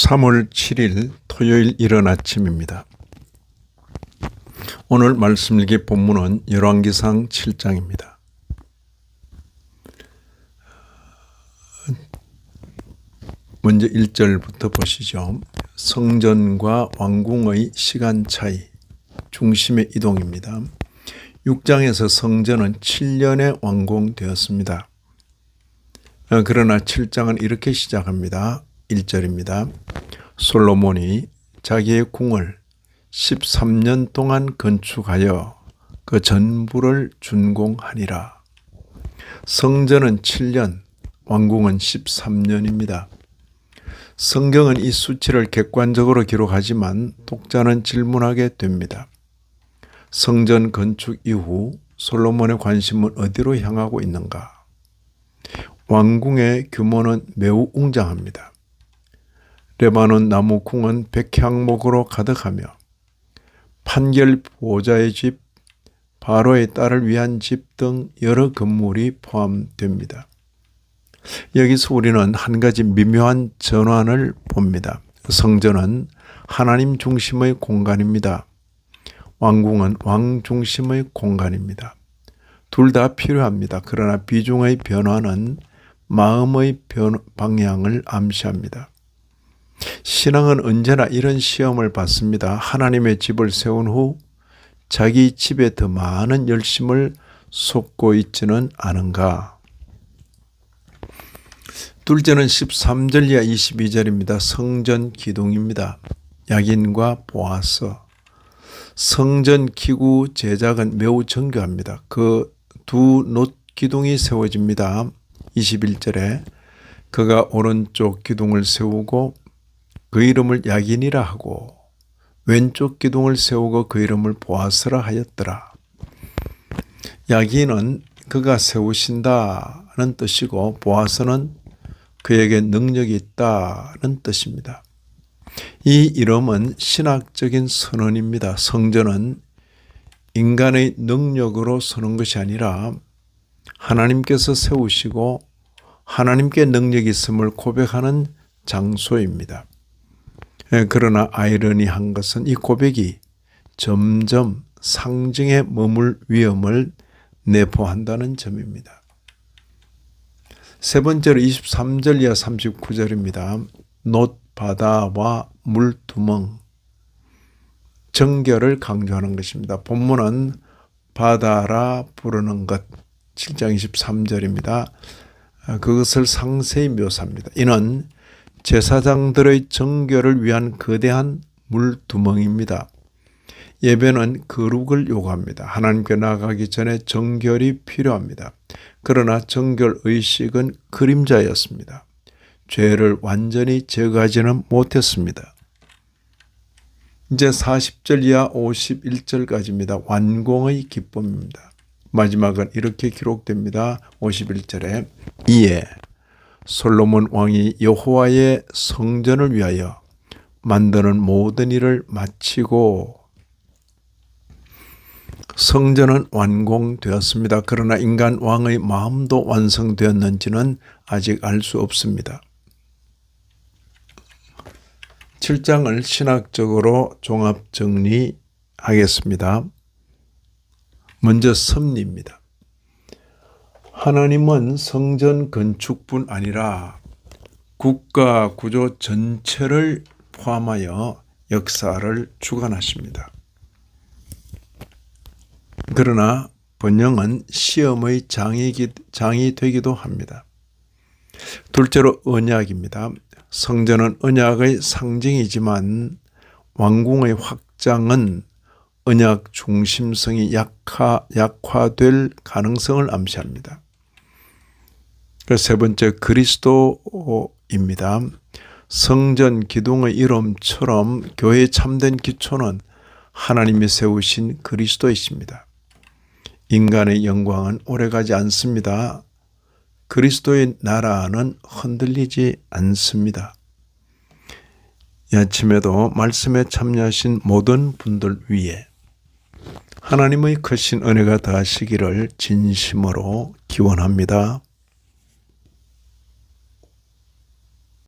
3월 7일 토요일 이른 아침입니다. 오늘 말씀 읽기 본문은 열왕기상 7장입니다. 먼저 1절부터 보시죠. 성전과 왕궁의 시간 차이, 중심의 이동입니다. 6장에서 성전은 7년에 완공되었습니다. 그러나 7장은 이렇게 시작합니다. 1절입니다. 솔로몬이 자기의 궁을 13년 동안 건축하여 그 전부를 준공하니라. 성전은 7년, 왕궁은 13년입니다. 성경은 이 수치를 객관적으로 기록하지만 독자는 질문하게 됩니다. 성전 건축 이후 솔로몬의 관심은 어디로 향하고 있는가? 왕궁의 규모는 매우 웅장합니다. 레바논 나무 궁은 백향목으로 가득하며 판결 보호자의 집, 바로의 딸을 위한 집 등 여러 건물이 포함됩니다. 여기서 우리는 한 가지 미묘한 전환을 봅니다. 성전은 하나님 중심의 공간입니다. 왕궁은 왕 중심의 공간입니다. 둘 다 필요합니다. 그러나 비중의 변화는 마음의 방향을 암시합니다. 신앙은 언제나 이런 시험을 받습니다. 하나님의 집을 세운 후 자기 집에 더 많은 열심을 쏟고 있지는 않은가? 둘째는 13절 이하 22절입니다. 성전 기둥입니다. 야긴과 보아스. 성전 기구 제작은 매우 정교합니다. 그 두 놋 기둥이 세워집니다. 21절에 그가 오른쪽 기둥을 세우고 그 이름을 야긴이라 하고 왼쪽 기둥을 세우고 그 이름을 보아스라 하였더라. 야긴은 그가 세우신다는 뜻이고 보아스는 그에게 능력이 있다는 뜻입니다. 이 이름은 신학적인 선언입니다. 성전은 인간의 능력으로 서는 것이 아니라 하나님께서 세우시고 하나님께 능력이 있음을 고백하는 장소입니다. 그러나 아이러니한 것은 이 고백이 점점 상징에 머물 위험을 내포한다는 점입니다. 세 번째로 23절 이하 39절입니다. 놋 바다와 물두멍, 정결을 강조하는 것입니다. 본문은 바다라 부르는 것, 7장 23절입니다. 그것을 상세히 묘사합니다. 이는 제사장들의 정결을 위한 거대한 물두멍입니다. 예배는 거룩을 요구합니다. 하나님께 나아가기 전에 정결이 필요합니다. 그러나 정결 의식은 그림자였습니다. 죄를 완전히 제거하지는 못했습니다. 이제 40절 이하 51절까지입니다. 완공의 기쁨입니다. 마지막은 이렇게 기록됩니다. 51절에 이에 솔로몬 왕이 여호와의 성전을 위하여 만드는 모든 일을 마치고 성전은 완공되었습니다. 그러나 인간 왕의 마음도 완성되었는지는 아직 알 수 없습니다. 7장을 신학적으로 종합 정리하겠습니다. 먼저 섭리입니다. 하나님은 성전 건축뿐 아니라 국가 구조 전체를 포함하여 역사를 주관하십니다. 그러나 번영은 시험의 장이 되기도 합니다. 둘째로 언약입니다. 성전은 언약의 상징이지만 왕궁의 확장은 언약 중심성이 약화될 가능성을 암시합니다. 세 번째 그리스도입니다. 성전 기둥의 이름처럼 교회의 참된 기초는 하나님이 세우신 그리스도이십니다. 인간의 영광은 오래가지 않습니다. 그리스도의 나라는 흔들리지 않습니다. 이 아침에도 말씀에 참여하신 모든 분들 위해 하나님의 크신 은혜가 더하시기를 진심으로 기원합니다.